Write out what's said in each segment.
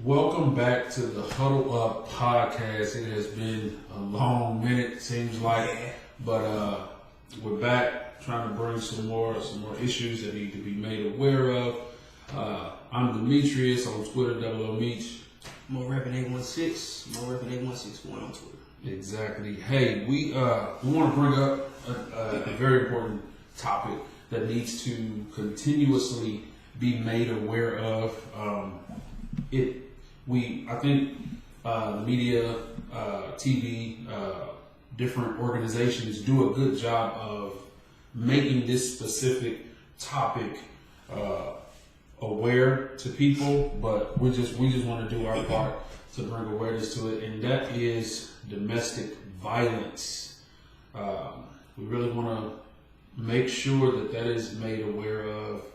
Welcome back to the Huddle Up Podcast. It has been a long minute, seems like, but we're back trying to bring some more issues that need to be made aware of. I'm Demetrius on Twitter, Meech. More Reppin' 816, More Reppin' 8161 on Twitter. Exactly. Hey, we want to bring up a very important topic that needs to continuously be made aware of. I think the media, TV, different organizations do a good job of making this specific topic aware to people, but we just want to do our part to bring awareness to it, and that is domestic violence. We really want to make sure that is made aware of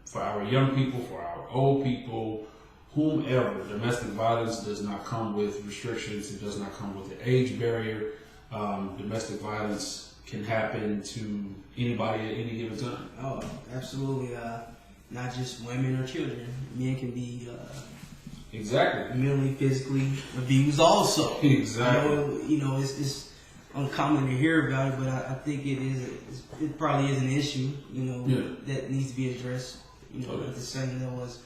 for our young people, for our old people, whomever. Domestic violence does not come with restrictions. It does not come with an age barrier. Domestic violence can happen to anybody at any given time. Oh, absolutely. Not just women or children. Men can be exactly mentally, physically abused also. Exactly. It's uncommon to hear about it, but I think it probably is an issue, that needs to be addressed, at the same level as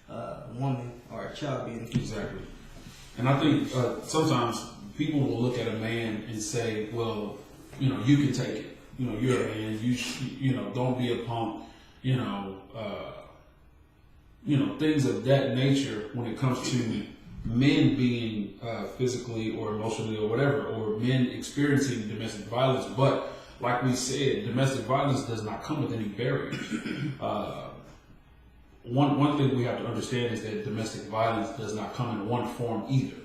a woman or a child being abused. Exactly. And I think sometimes people will look at a man and say, well, you can take it. You're a man. You don't be a punk. Things of that nature when it comes to men being physically or emotionally or whatever, or men experiencing domestic violence. But like we said, domestic violence does not come with any barriers. One thing we have to understand is that domestic violence does not come in one form either.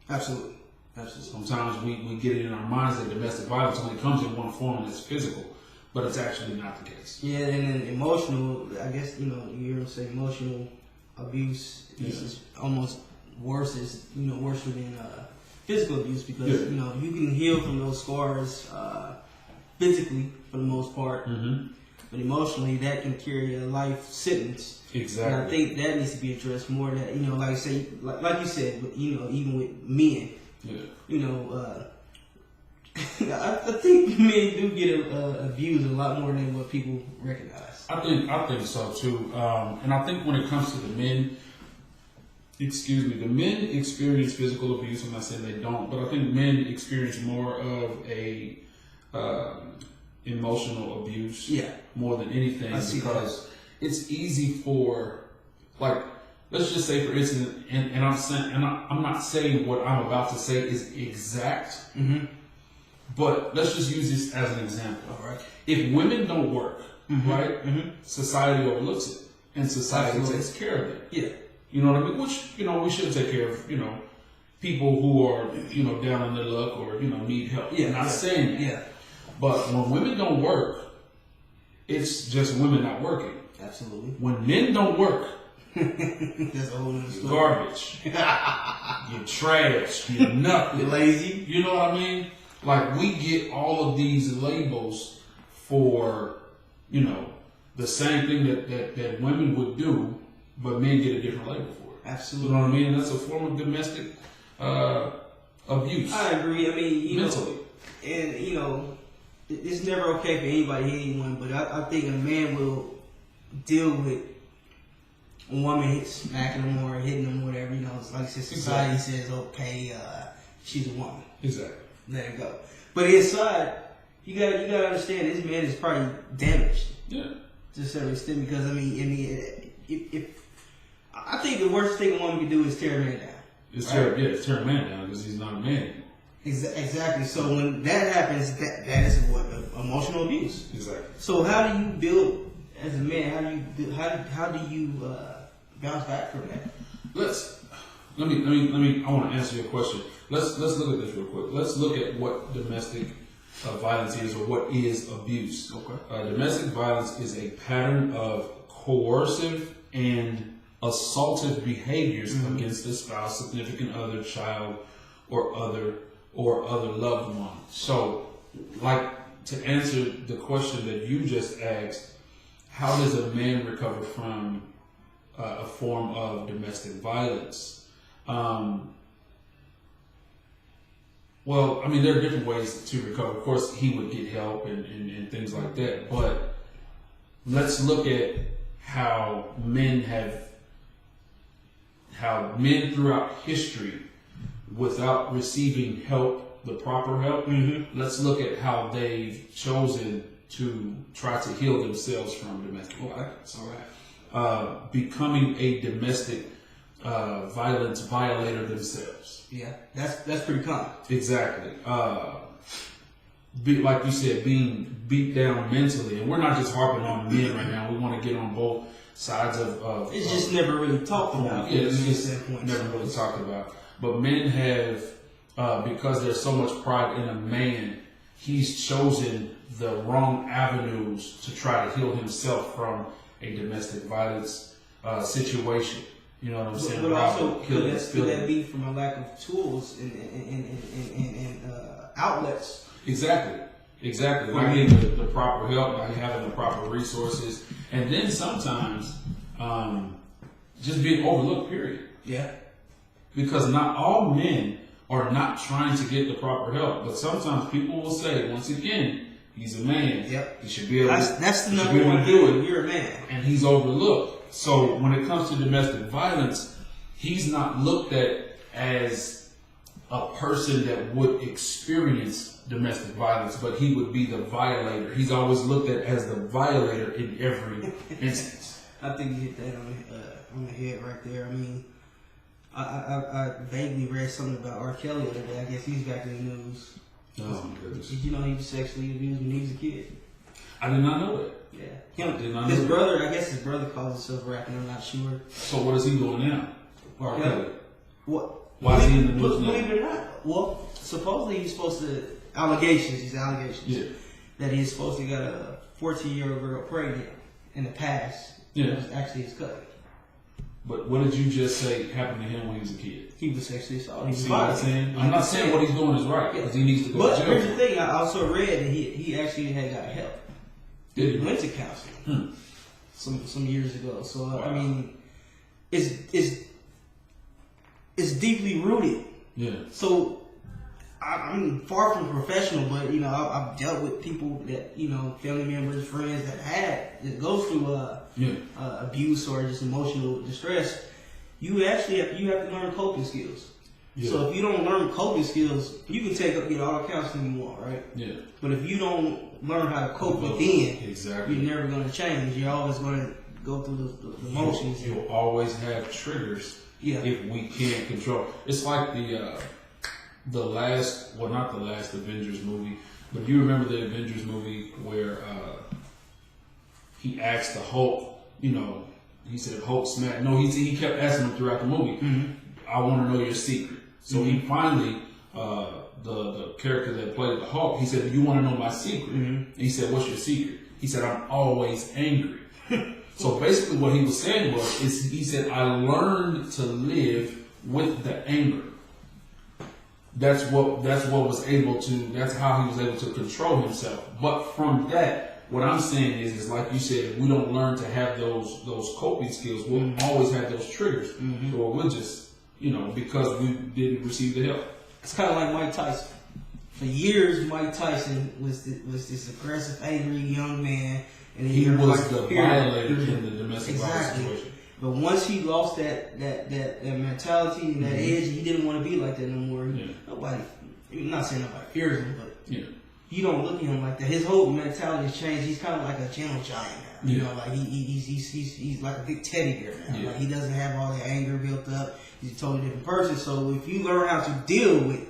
Absolutely. Sometimes we get it in our minds that domestic violence only comes in one form, and it's physical, but it's actually not the case. Yeah, and then emotional, I guess, you hear them say emotional abuse is almost worse than physical abuse, because, you can heal from those scars physically for the most part, but emotionally that can carry a life sentence. Exactly. And I think that needs to be addressed more. That like you said, even with men, I think men do get abused a lot more than what people recognize. I think so too, and I think when it comes to the men experience physical abuse. I'm not saying they don't, but I think men experience more of a emotional abuse, more than anything, because it's easy for, like, let's just say, for instance, and I'm not saying what I'm about to say is exact, but let's just use this as an example. All right. If women don't work, right, society overlooks it, and society takes care of it. Yeah. You know what I mean? Which, we should take care of, people who are, down on their luck or, need help. Yeah. Not saying that. Yeah. But when women don't work, it's just women not working. Absolutely. When men don't work, that's a whole other story. Garbage. You're trash. You're nothing. You're lazy. You know what I mean? Like, we get all of these labels for, the same thing that women would do, but men get a different label for it. Absolutely. You know what I mean? And that's a form of domestic abuse. I agree. I mean, mentally. And, it's never okay for anybody to hit anyone, but I think a man will deal with a woman smacking him or hitting him, whatever. Like I said, society says, okay, she's a woman. Exactly. Let her go. But inside, you gotta understand, this man is probably damaged. Yeah. To a certain extent, because I think the worst thing a woman can do is tear a man down. Tear a man down because he's not a man. Exactly. So when that happens, that is what emotional abuse. Exactly. So how do you build as a man? How do you bounce back from that? Let me. I want to answer your question. Let's look at this real quick. Let's look at what domestic violence is, or what is abuse. Okay. Domestic violence is a pattern of coercive and assaultive behaviors against a spouse, significant other, child, or other loved one. So, like, to answer the question that you just asked, how does a man recover from a form of domestic violence. Well, I mean, there are different ways to recover. Of course, he would get help and things like that. But let's look at how men throughout history, without receiving help, the proper help, let's look at how they've chosen to try to heal themselves from domestic violence. All right. Becoming a domestic violence violator themselves. Yeah, that's pretty common. Exactly. Like you said, being beat down mentally, and we're not just harping on men right now. We want to get on both sides of it's just never really talked about. Yeah, it's just never really talked about. But men have, because there's so much pride in a man, he's chosen the wrong avenues to try to heal himself from a domestic violence situation. You know what I'm saying? But also, could that be from a lack of tools and outlets? Exactly. Not getting the proper help, not having the proper resources, and then sometimes just being overlooked, period. Yeah. Because not all men are not trying to get the proper help, but sometimes people will say, once again, he's a man. Yep. He should be able. That's the number one thing. You're a man, and he's overlooked. So when it comes to domestic violence, he's not looked at as a person that would experience domestic violence, but he would be the violator. He's always looked at as the violator in every instance. I think you hit that on the head right there. I mean, I vaguely read something about R. Kelly the other day. I guess he's back in the news. Oh my goodness! Did you know he was sexually abused when he was a kid? I did not know that. Yeah, his brother. I guess his brother calls himself rapping. I'm not sure. So what is he doing now? R. Kelly. What? Why is he in the news now? Believe it or not. Well, supposedly he's supposed to allegations. These allegations. Yeah. That he's supposed to got a 14-year-old girl pregnant in the past. Yeah. It was actually his cousin. But what did you just say happened to him when he was a kid? He was sexually assaulted. See what I'm saying? I'm not saying what he's doing is right, because he needs to go to jail. But here's the thing, I also read that he actually had got help. Did he? Went to counseling some years ago. So wow. I mean, it's deeply rooted. Yeah. So I'm far from professional, but I've dealt with people that family members, friends that go through abuse or just emotional distress. You actually have to learn coping skills. Yeah. So if you don't learn coping skills, you can get all the counseling you want, right? Yeah. But if you don't learn how to cope within, exactly, you're never going to change. You're always going to go through the motions. You'll always have triggers. Yeah. If we can't control, it's like the last, well, not the last Avengers movie, but you remember the Avengers movie where he asked the Hulk, he said Hulk smacked. No, he kept asking him throughout the movie. Mm-hmm. I want to know your secret. So he finally, the character that played the Hulk, he said, "Do you want to know my secret?" Mm-hmm. And he said, "What's your secret?" He said, "I'm always angry." So basically, what he was saying he said, "I learned to live with the anger." That's how he was able to control himself. But from that, what I'm saying is like you said, if we don't learn to have those coping skills, we'll always have those triggers. Mm-hmm. Or we'll just, because we didn't receive the help. It's kind of like Mike Tyson. For years, Mike Tyson was this aggressive, angry young man, and he was the violator in the domestic violence situation. But once he lost that mentality and that edge, he didn't want to be like that no more. Yeah. Nobody, I'm not saying nobody fears him, but you don't look at him like that. His whole mentality has changed. He's kind of like a gentle giant now. Yeah. Like he's like a big teddy bear now. Yeah. Like he doesn't have all the anger built up. He's a totally different person. So if you learn how to deal with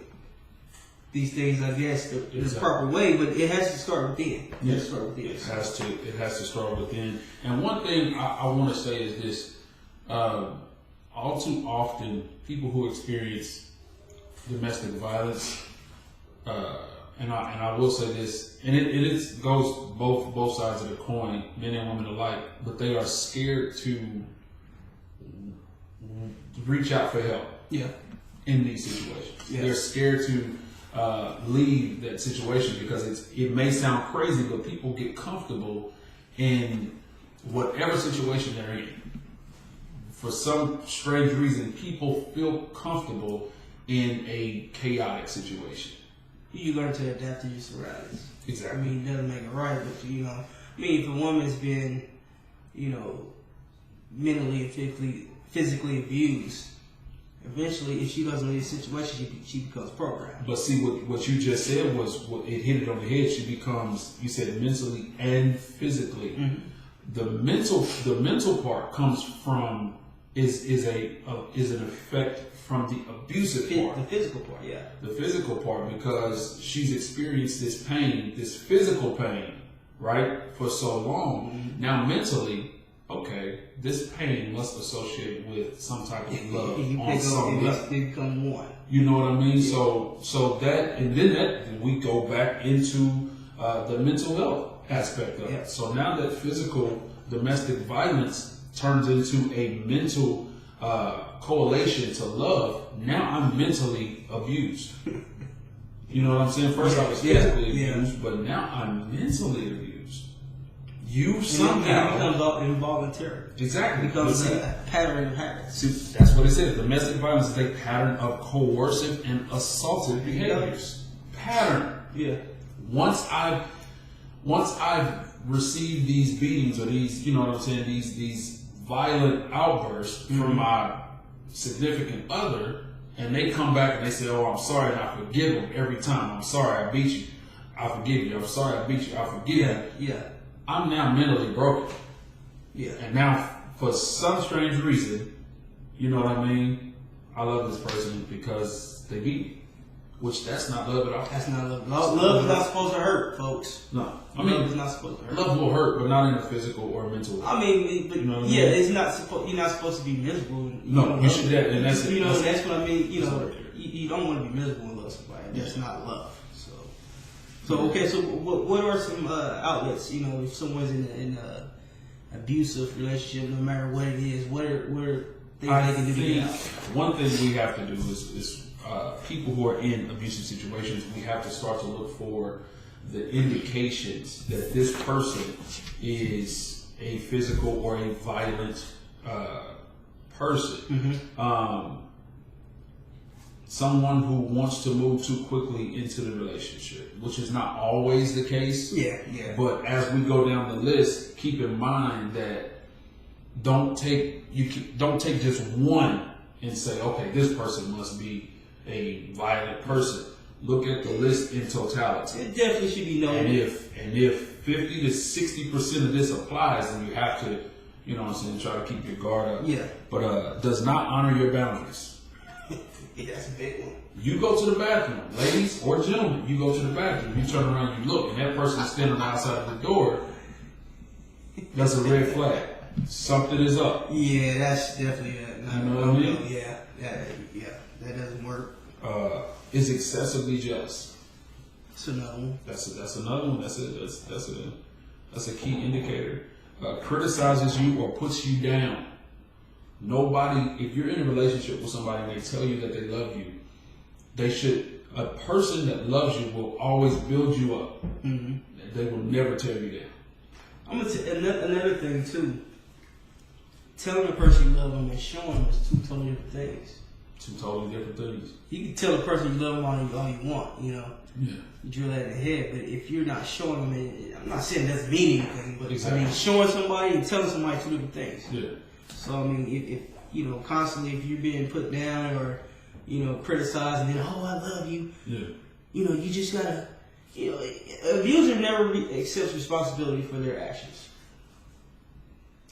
these things, I guess the proper way, but it has to start within. It has to start within. And one thing I want to say is this. All too often, people who experience domestic violence, and I will say this, and it goes both sides of the coin, men and women alike, but they are scared to reach out for help. Yeah. In these situations, they're scared to leave that situation because it may sound crazy, but people get comfortable in whatever situation they're in. for some strange reason, people feel comfortable in a chaotic situation. You learn to adapt to your surroundings. Exactly. I mean, it doesn't make it right, but if a woman's been, mentally and physically abused, eventually, if she doesn't leave the situation, she becomes programmed. But see, what you just said it hit it on the head. She becomes, you said, mentally and physically. Mm-hmm. The mental part comes from is an effect from the abusive part. The physical part, yeah. The physical part, because she's experienced this pain, this physical pain, right, for so long. Mm-hmm. Now mentally, okay, this pain must associate with some type of love on some level. They become one. You know what I mean? Yeah. So that, and then we go back into the mental health aspect of it. So now that physical domestic violence turns into a mental correlation to love, now I'm mentally abused. You know what I'm saying? First I was physically abused, but now I'm mentally abused. You somehow becomes involuntary. Exactly. Becomes a pattern of habits. See, that's what it said. Domestic violence is a pattern of coercive and assaultive behaviors. Pattern. Yeah. Once I've received these beatings or these, you know what I'm saying, these violent outbursts from my significant other, and they come back and they say, "Oh, I'm sorry," and I forgive them every time. "I'm sorry, I beat you. I forgive you. I'm sorry, I beat you. I forgive you." Yeah. I'm now mentally broken. Yeah. And now, for some strange reason, you know what I mean, I love this person because they beat me. Which, that's not love at all. That's not love. Love is not supposed to hurt, folks. No. Love is not supposed to hurt. Love will hurt, but not in a physical or mental way. I mean, but, you know what yeah, I mean? it's not supposed. You're not supposed to be miserable. No, you should. And that's it. That's what I mean. You don't want to be miserable and love somebody. That's not love. So okay. So what are some outlets? If someone's in a abusive relationship, no matter what it is, what are things they can do to get out? One thing we have to do is people who are in abusive situations, we have to start to look for the indications that this person is a physical or a violent person. Mm-hmm. Someone who wants to move too quickly into the relationship, which is not always the case. Yeah. But as we go down the list, keep in mind that don't take just one and say, okay, this person must be a violent person. Look at the list in totality. It definitely should be known. And if 50 to 60% of this applies, then you have to, try to keep your guard up. Yeah. But does not honor your boundaries. Yeah, that's a big one. You go to the bathroom, ladies or gentlemen. You go to the bathroom. You turn around, you look, and that person standing outside of the door. That's a red flag. Something is up. Yeah, that's definitely that. You know what I mean? Yeah, that doesn't work. Is excessively jealous. That's another one. That's another one. That's a key indicator. Criticizes you or puts you down. Nobody, if you're in a relationship with somebody and they tell you that they love you, a person that loves you will always build you up. Mm-hmm. They will never tear you down. I'm going to another thing too. Telling a person you love them and showing them is two totally different things. Two totally different things. You can tell a person you love them all you want, Yeah. You drill that in the head, but if you're not showing them, I'm not saying it doesn't mean anything, but exactly. I mean, showing somebody and telling somebody two different things. Yeah. So I mean, if constantly if you're being put down or criticized and then I love you. Yeah. You just gotta. Abuser never accepts responsibility for their actions.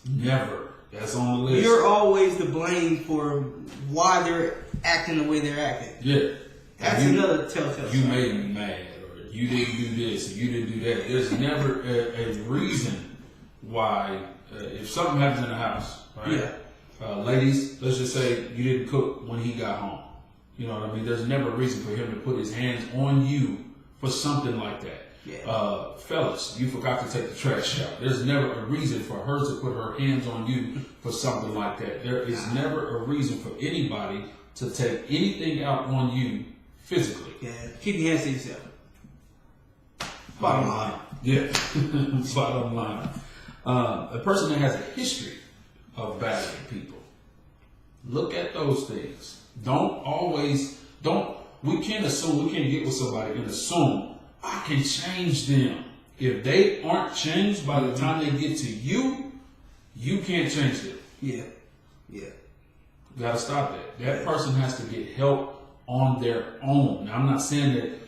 Never. That's on the list. You're always to blame for why they're acting the way they're acting. Yeah. That's another telltale. You made me mad, or you didn't do this, or you didn't do that. There's never a reason why. If something happens in the house, right? Yeah. Ladies, let's just say you didn't cook when he got home. You know what I mean? There's never a reason for him to put his hands on you for something like that. Yeah. Fellas, you forgot to take the trash out. There's never a reason for her to put her hands on you for something like that. There is never a reason for anybody to take anything out on you physically. Yeah. Keep your hands to yourself. Bottom line. Yeah. Bottom line. A person that has a history of battering people. Look at those things. We can't assume, we can't get with somebody and assume, I can change them. If they aren't changed by the time they get to you, you can't change them. Yeah. You gotta stop that. That person has to get help on their own. Now, I'm not saying that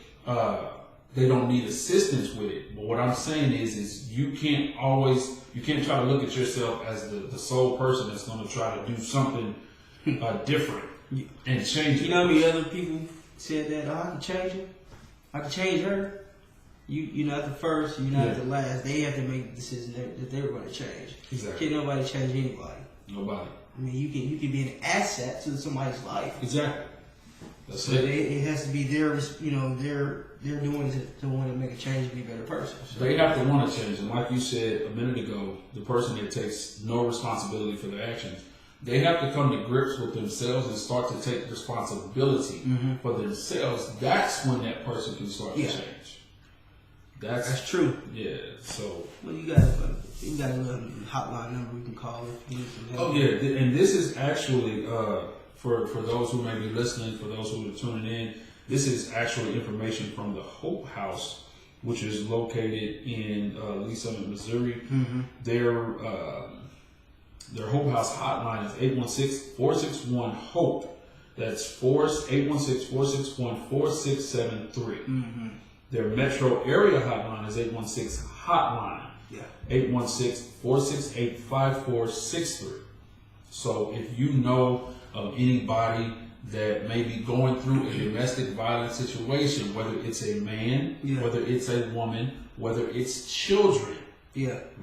they don't need assistance with it, but what I'm saying is you can't try to look at yourself as the sole person that's going to try to do something different and change it. You know how many other people said that, I can change her? I can change her? You're not the first, you're not the last. They have to make the decision that they're going to change. Exactly. Can't nobody change anybody. Nobody. I mean, you can be an asset to somebody's life. Exactly. That's so it. It has to be they're doing to want to make a change and be a better person. So. They have to want to change. And like you said a minute ago, the person that takes no responsibility for their actions, they have to come to grips with themselves and start to take responsibility for themselves. That's when that person can start to change. That's true. Yeah. So. Well, you got a little hotline number we can call if you need some help. Oh yeah, and this is actually for those who may be listening, for those who are tuning in. This is actually information from the Hope House, which is located in Lee Summit, Missouri. Their Hope House hotline is 816-461-HOPE. That's 816-461-4673. Their metro area hotline is 816-HOTLINE. 816-468-5463. So if you know of anybody that may be going through a domestic violence situation, whether it's a man, whether it's a woman, whether it's children,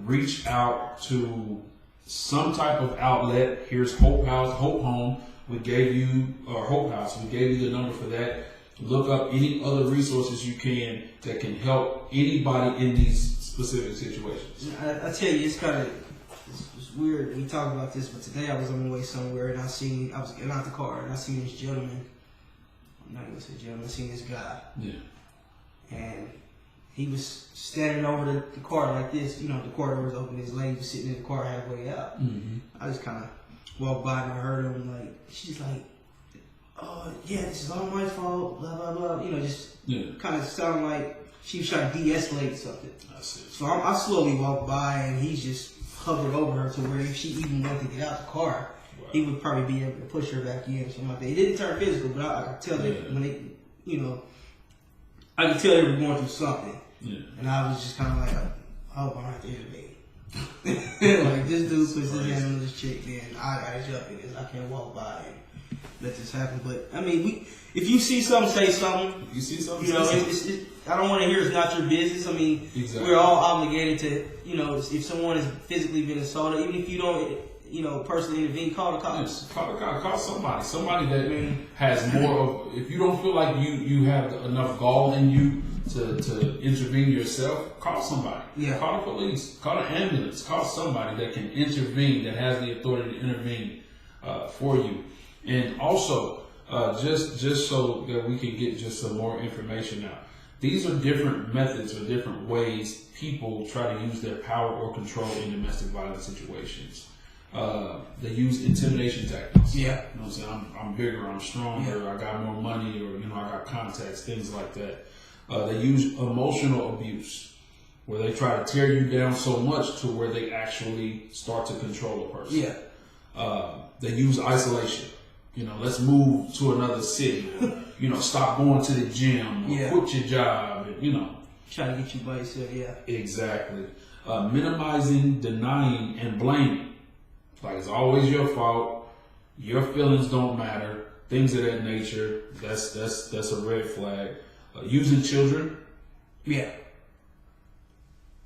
reach out to some type of outlet. Here's Hope House, Hope Home. We gave you, or Hope House, we gave you the number for that. Look up any other resources you can that can help anybody in these specific situations. I tell you, it's weird. We talk about this, but today I was on my way somewhere and I was getting out the car and I seen this gentleman. I'm not gonna say gentleman. I seen this guy. Yeah. And he was standing over the car like this. You know, the car door was open. His lady was sitting in the car halfway out. I just kind of walked by and I heard him like, she's like, "Oh yeah, this is all my fault." Blah blah blah. You know, just kind of sounded like she was trying to de-escalate something. So I slowly walked by and he's just hovered over her to where if she even wanted to get out the car, he would probably be able to push her back in or something like that. It didn't turn physical, but I could tell that when they, I could tell they were going through something. And I was just kind of like, I hope I'm not the enemy. Like, this dude puts his hand on this chick, then I gotta jump in this. I can't walk by and let this happen. But I mean, if you see something, say something. If you see something, you know, I don't want to hear it's not your business. I mean, we're all obligated to, if someone has physically been assaulted, even if you don't, personally intervene, call the cops. Call somebody. Somebody that has more of. If you don't feel like you have enough gall in you to intervene yourself, call somebody. Call the police. Call the ambulance. Call somebody that can intervene, that has the authority to intervene for you. And also, just so that we can get just some more information out. These are different methods or different ways people try to use their power or control in domestic violence situations. They use intimidation tactics. You know what I'm saying? I'm bigger, I'm stronger, I got more money, or I got contacts, things like that. They use emotional abuse, where they try to tear you down so much to where they actually start to control a person. They use isolation. Let's move to another city. Stop going to the gym, or quit your job, and trying to get you by yourself. Exactly. Minimizing, denying, and blaming. Like, it's always your fault. Your feelings don't matter. Things of that nature. That's a red flag. Using children.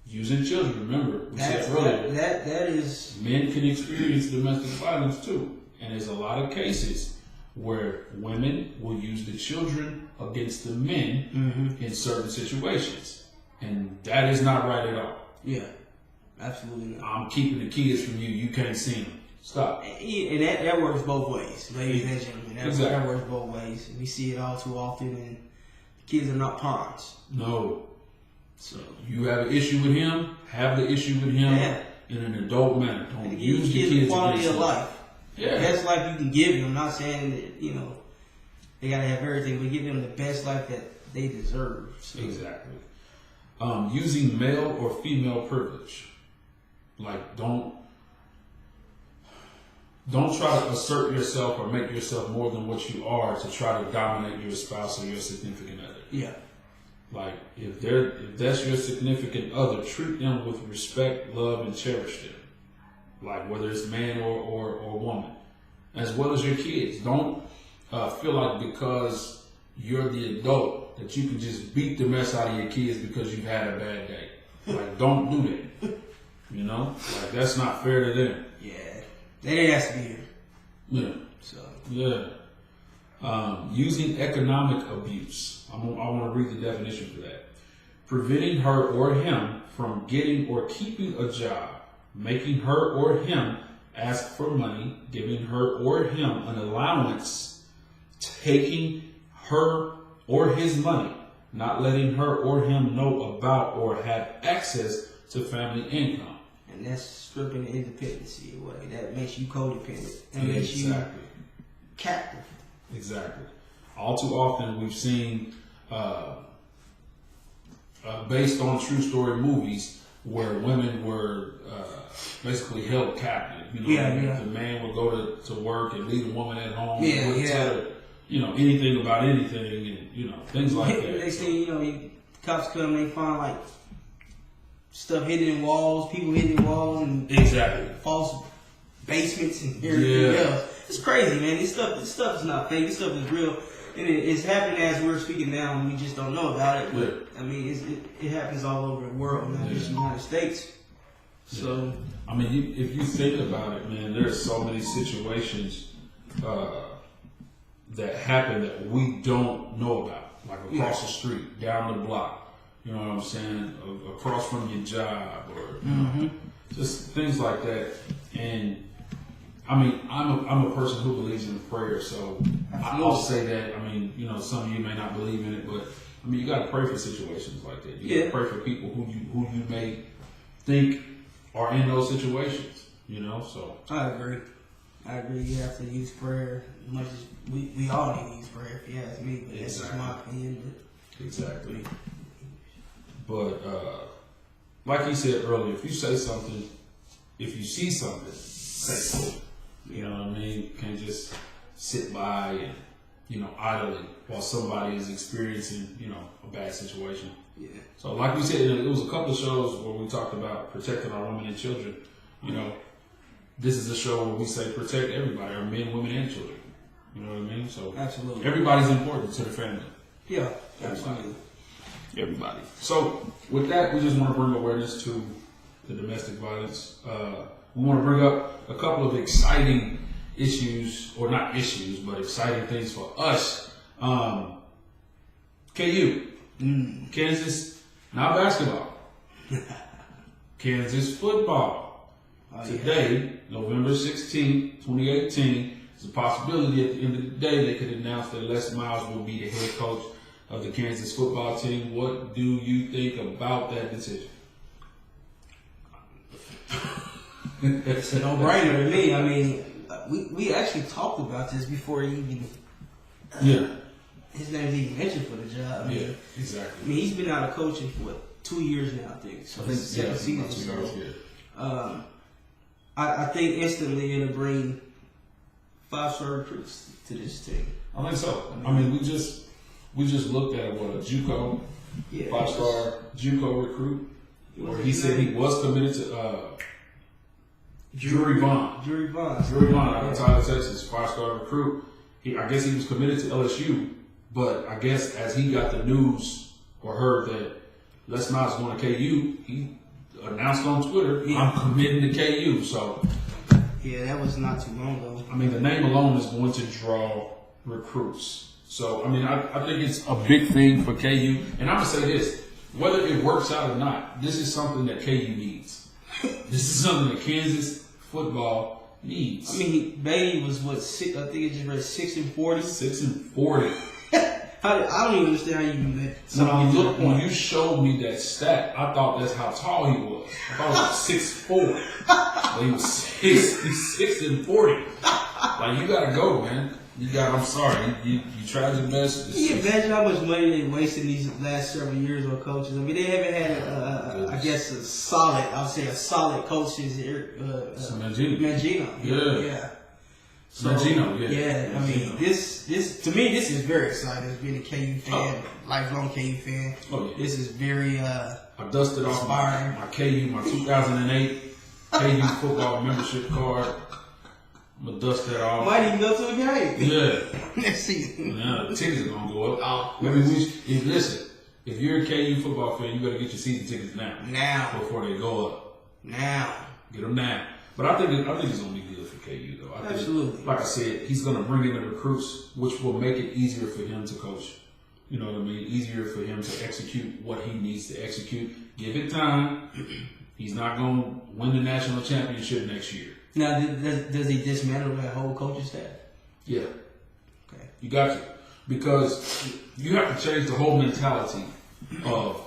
Using children. Remember, we said earlier. That is. Men can experience domestic violence too. And there's a lot of cases where women will use the children against the men in certain situations. And that is not right at all. Absolutely not. I'm keeping the kids from you. You can't see them. Stop. And that works both ways, ladies and gentlemen. That works both ways. We see it all too often, and the kids are not pawns. No. So you have an issue with him, have the issue with him in an adult manner. Don't use the kids quality of life. Yeah. The best life you can give them. I'm not saying that, you know, they gotta have everything, but give them the best life that they deserve. So. Exactly. Using male or female privilege. Like, don't try to assert yourself or make yourself more than what you are to try to dominate your spouse or your significant other. Yeah. Like, if that's your significant other, treat them with respect, love, and cherish them. Like, whether it's man or woman, as well as your kids. Don't feel like because you're the adult that you can just beat the mess out of your kids because you've had a bad day. Like, don't do that. You know, like, that's not fair to them. Yeah, they didn't ask to be here. Yeah. So yeah. Using economic abuse. I want to read the definition for that. Preventing her or him from getting or keeping a job, making her or him ask for money, giving her or him an allowance, taking her or his money, not letting her or him know about or have access to family income. And that's stripping independency away. That makes you codependent. That makes Exactly. you captive. Exactly. All too often we've seen, based on true story movies, where women were basically held captive. You know, the man would go to work and leave the woman at home. Tell her, you know, anything about anything, and you know, things like that. They say, you know, cops come, they find like stuff hidden in walls, people hidden in walls, and Exactly. false basements and everything else. It's crazy, man. This stuff is not fake. This stuff is real, and it's happening as we're speaking now, and we just don't know about it. But I mean, it happens all over the world, not just the United States. So I mean, if you think about it, man, there's so many situations that happen that we don't know about, like across the street, down the block. You know what I'm saying? Across from your job, or you know, just things like that. And I mean, I'm a person who believes in prayer, so I'll say that. I mean, you know, some of you may not believe in it, but I mean, you got to pray for situations like that. You got to pray for people who you may think are in those situations. You know, so I agree. You have to use prayer as much as we all need to use prayer. If you ask me, but that's just my opinion. Exactly. But like he said earlier, if you say something, if you see something, say something. You know what I mean? You can't just sit by and, you know, idly while somebody is experiencing, you know, a bad situation. Yeah. So like we said, it was a couple of shows where we talked about protecting our women and children. You know, this is a show where we say protect everybody, our men, women, and children. You know what I mean? So absolutely, everybody's important to the family. Yeah, absolutely. Everybody. So with that, we just want to bring awareness to the domestic violence. We want to bring up a couple of exciting issues, or not issues, but exciting things for us. KU, Kansas, not basketball. Kansas football. Today, November 16th, 2018, there's a possibility at the end of the day they could announce that Les Miles will be the head coach of the Kansas football team. What do you think about that decision? It's a no-brainer to me. I mean, we actually talked about this before he even. His name's even mentioned for the job. I mean, exactly. I mean, he's been out of coaching for 2 years now, I think. So it's second season. I think instantly it'll bring 5-star recruits to this team. I think so. I mean, we just looked at a JUCO, 5-star JUCO recruit, where he said he was committed to Drury Vaughn out of Tyler, Texas, 5-star recruit. I guess he was committed to LSU, but I guess as he got the news or heard that Les Miles going to KU, he announced on Twitter, I'm committing to KU. So yeah, that was not too long ago. I mean, the name alone is going to draw recruits. So I mean, I think it's a big thing for KU. And I'm gonna say this: whether it works out or not, this is something that KU needs. This is something that Kansas football needs. I mean, Beatty was what 6? I think it just read 6-40. 6-40. I don't even understand how you do that. When you showed me that stat, I thought that's how tall he was. I thought he was 6'4". But he was 6'40". Like, you gotta go, man. I'm sorry. You tried your best. Can you imagine how much money they wasted these last several years on coaches? I mean, they haven't had, I guess, a solid coach since Mangino. Yeah. So, Mangino, yeah. Yeah, I mean, this to me, this is very exciting. As being a KU fan, lifelong KU fan. Oh, yeah. This is very I dusted off inspiring. my KU, my 2008 KU football membership card. I'm gonna dust that off. Might even go to a game. Yeah. Next season. Now the tickets are gonna go up. Oh, Maybe listen. If you're a KU football fan, you better get your season tickets now. Before they go up. Now. Get them now. But I think it's gonna be good for KU though. I think, Absolutely. like I said, he's gonna bring in the recruits, which will make it easier for him to coach. You know what I mean? Easier for him to execute what he needs to execute. Give it time. He's not gonna win the national championship next year. Now, does he dismantle that whole coaching staff? Yeah. Okay. You got to. Because you have to change the whole mentality of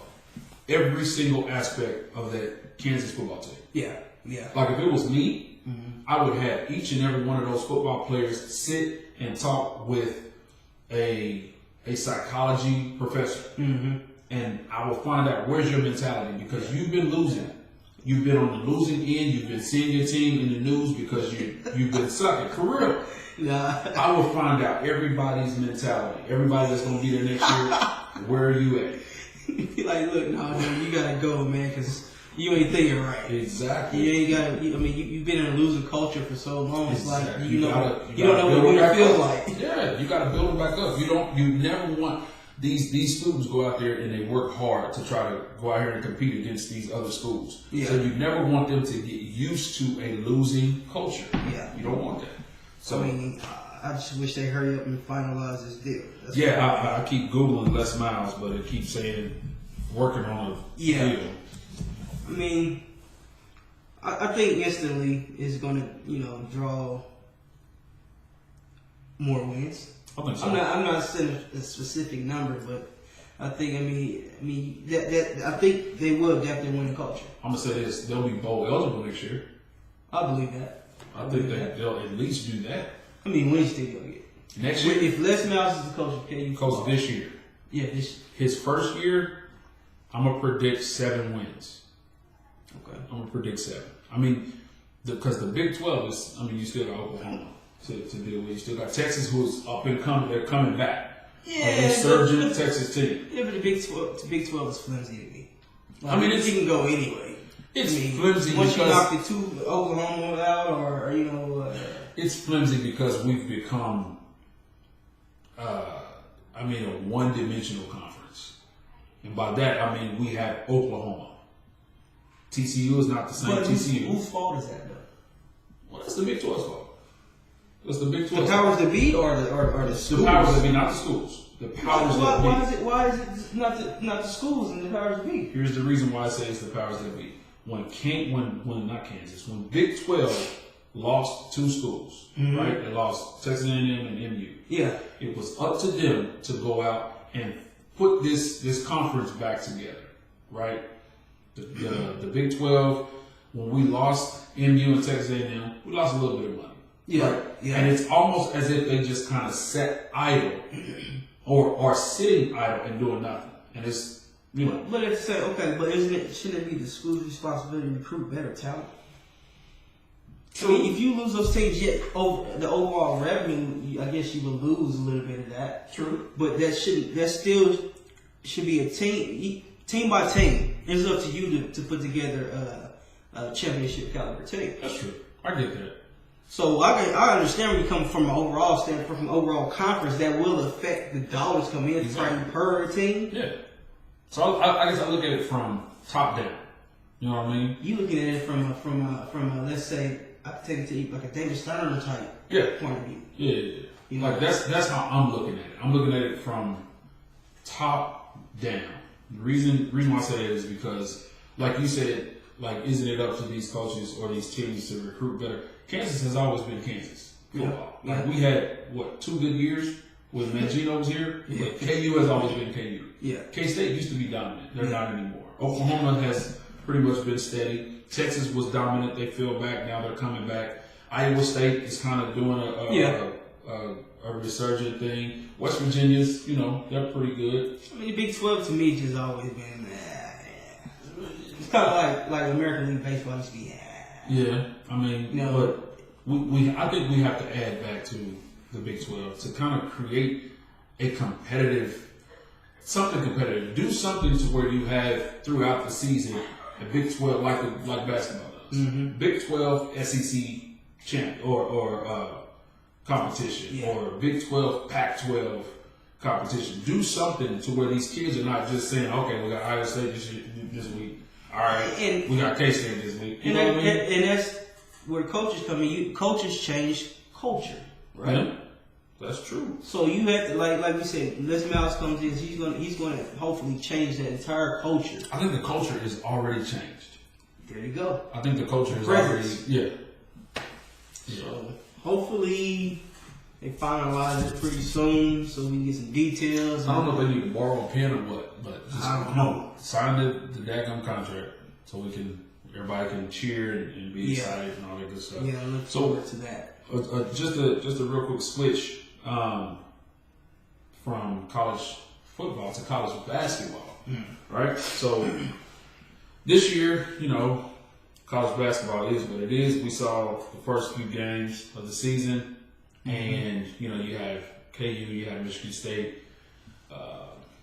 every single aspect of that Kansas football team. Yeah. Like if it was me, I would have each and every one of those football players sit and talk with a psychology professor. And I will find out where's your mentality because you've been losing. You've been on the losing end. You've been seeing your team in the news because you've been sucking. For real. Nah. I will find out everybody's mentality. Everybody that's going to be there next year, where are you at? Like, look, no, dude, you got to go, man, because you ain't thinking right. Exactly. You ain't got to, I mean, you've been in a losing culture for so long. It's exactly. like, you don't gotta know what it feels like. Yeah, you got to build it back up. You never want these students go out there and they work hard to try to go out here and compete against these other schools. Yeah. So you never want them to get used to a losing culture. Yeah. You don't want that. So I mean, I just wish they hurry up and finalize this deal. That's I keep Googling Les Miles, but it keeps saying working on a deal. I mean, I think instantly is going to, draw more wins. I think so. I'm not saying a specific number, but I think I think they will definitely win the culture. I'm gonna say this: they'll be bowl eligible next year. I believe that. I think they'll at least do that. I mean, when you still gonna get next year? If Les Miles is the coach, can you coach this year? Yeah, his first year, I'm gonna predict 7 wins. Okay, I'm gonna predict 7. I mean, because the Big 12 is, you still got Oklahoma to deal with. You still got Texas, who's up and coming. They're coming back. Yeah, resurgent Texas team. Yeah, but the Big 12 is flimsy to me. Like, it can go anyway. It's flimsy once because you knock the 2 Oklahoma out, or it's flimsy because we've become, a one-dimensional conference, and by that I mean we have Oklahoma. TCU is not the same. TCU. Whose fault is that, though? Well, that's the Big 12's fault. That's the Big 12. The powers that be, or the schools? The powers that be, not the schools. The powers that be. Why is it not the schools and the powers that be? Here's the reason why I say it's the powers that be. When Big 12 lost 2 schools, right? They lost Texas A&M and MU. Yeah. It was up to them to go out and put this conference back together, right? The Big 12, when we lost MU and Texas A&M, we lost a little bit of money. Yeah. Right? Yeah. And it's almost as if they just kind of sat idle or sitting idle and doing nothing. And it's, But shouldn't it be the school's responsibility to recruit better talent? I mean, if you lose those teams, the overall revenue, I guess you will lose a little bit of that. True. But that still should be a team by team. It's up to you to put together a championship caliber team. That's true. I get that. So I understand where you come from an overall standpoint, from an overall conference that will affect the dollars come in per team. Yeah. So I guess I look at it from top down. You know what I mean? You looking at it from let's say I could take it to like a David Stern type point of view. Yeah. Like that's how I'm looking at it. I'm looking at it from top down. The reason why I say that is because, like you said, isn't it up to these coaches or these teams to recruit better? Kansas has always been Kansas football. Yeah. We had 2 good years when Mangino was here, but KU has always been KU. Yeah. K-State used to be dominant. They're not anymore. Oklahoma has pretty much been steady. Texas was dominant. They fell back. Now they're coming back. Iowa State is kind of doing a resurgent thing. West Virginia's, they're pretty good. I mean, the Big 12 to me just always been, it's kind of like American League Baseball used to be, Yeah, I mean, but I think we have to add back to the Big 12 to kind of create a something competitive. Do something to where you have throughout the season a Big 12 like basketball does. Mm-hmm. Big 12 SEC champ or competition or Big 12 Pac-12 competition. Do something to where these kids are not just saying, okay, we got Iowa State this week. All right, we got K-State this week. You know what I mean? And that's where coaches come in. Coaches change culture, right? Yeah, that's true. So you have to, like we said, Les Miles comes in. He's going to hopefully change that entire culture. I think the culture is already changed. There you go. I think the culture is already So hopefully they finalize it pretty soon, so we can get some details. I don't know if they need to borrow a pen or what, but just I don't know. Sign the daggum contract so everybody can cheer and be excited and all that good stuff. Yeah, look forward to that. Just a real quick switch from college football to college basketball, right? So this year, college basketball is what it is. We saw the first few games of the season, and you have KU, you have Michigan State,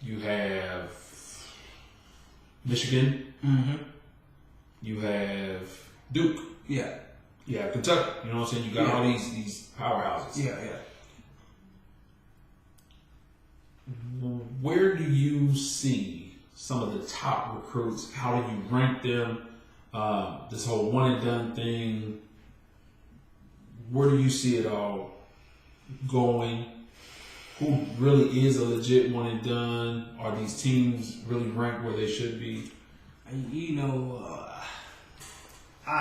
you have Michigan, you have Duke, you have Kentucky. You know what I'm saying? You got all these powerhouses. Yeah. Where do you see some of the top recruits? How do you rank them? This whole one and done thing. Where do you see it all going? Who really is a legit one and done? Are these teams really ranked where they should be? I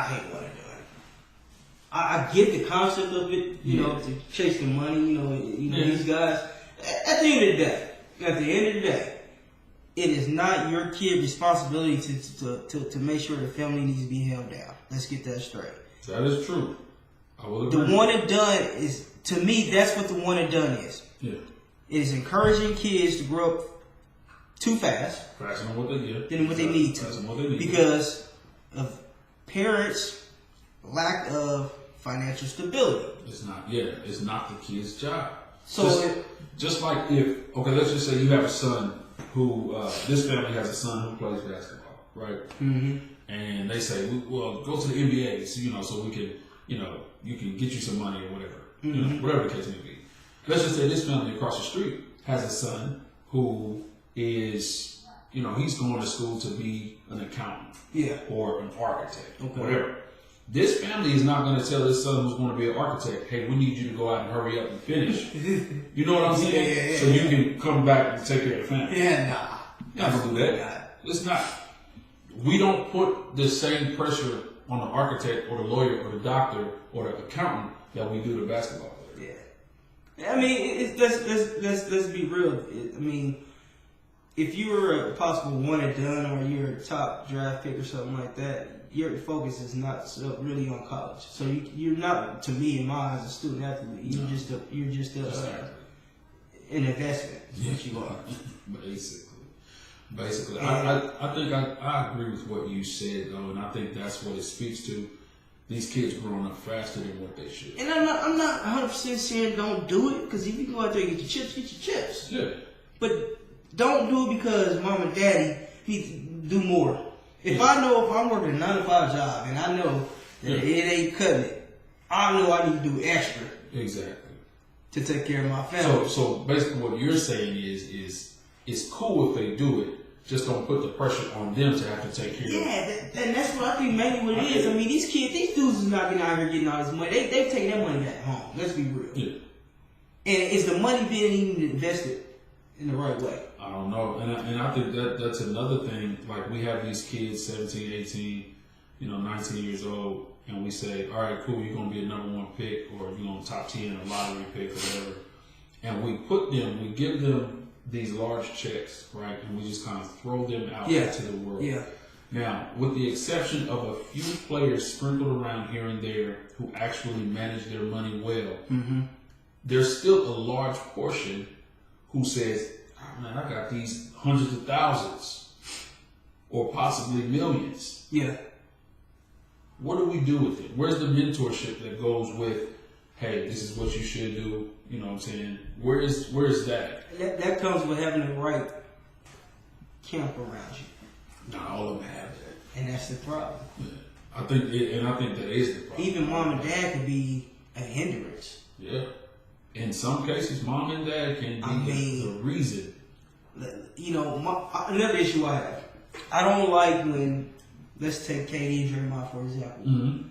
hate one and done. I get the concept of it, to chase the money. These guys. At the end of the day, it is not your kid's responsibility to make sure the family needs to be held down. Let's get that straight. That is true. I will agree. The one and done is, to me, that's what the one and done is. Yeah. It is encouraging kids to grow up too fast. Faster than what they get. Than what they need to. Because of parents' lack of financial stability. It's not the kid's job. So just like let's just say you have a son who, this family has a son who plays basketball, right? Mm-hmm. And they say, well, go to the NBA, so we can, you can get you some money or whatever, whatever the case may be. Let's just say this family across the street has a son who is, he's going to school to be an accountant, or an architect, whatever. This family is not going to tell this son who's going to be an architect, hey, we need you to go out and hurry up and finish. You know what I'm saying? So you can come back and take care of the family. Yeah, Not going to do that. It's not. We don't put the same pressure on the architect or the lawyer or the doctor or the accountant that we do the basketball player. Yeah. I mean, let's be real. If you were a possible one and done, or you're a top draft pick or something like that, your focus is not really on college. So you're not, to me, in my eyes, a student athlete. You're just an investment. Is what you are. Basically, I think I agree with what you said though, and I think that's what it speaks to. These kids growing up faster than what they should. And I'm not 100% saying don't do it, because if you go out there and get your chips, get your chips. Yeah. But don't do it because mom and daddy need to do more. If I'm working a 9 to 5 job and I know that it ain't cutting it, I know I need to do extra. Exactly. To take care of my family. So basically what you're saying is it's cool if they do it, just don't put the pressure on them to have to take care of it. Yeah, and that's what I think mainly what it is. I mean, these dudes is not getting out here getting all this money. They've taken that money back home. Let's be real. Yeah. And is the money being even invested in the right way? I don't know. And I think that's another thing. Like, we have these kids, 17, 18, 19 years old, and we say, all right, cool, you're going to be a number 1 pick, or you're going to top 10, a lottery pick, or whatever. And we give them these large checks, right? And we just kind of throw them out into the world. Yeah. Now, with the exception of a few players sprinkled around here and there who actually manage their money well, there's still a large portion who says, oh, man, I got these hundreds of thousands or possibly millions. Yeah. What do we do with it? Where's the mentorship that goes with, hey, this is what you should do? You know what I'm saying? Where's that? That comes with having the right camp around you. Not all of them have that. And that's the problem. Yeah. I think that is the problem. Even mom and dad can be a hindrance. Yeah. In some cases, mom and dad can be the reason. You know, another issue I have. I don't like when, let's take KD and Draymond for example. Mm-hmm.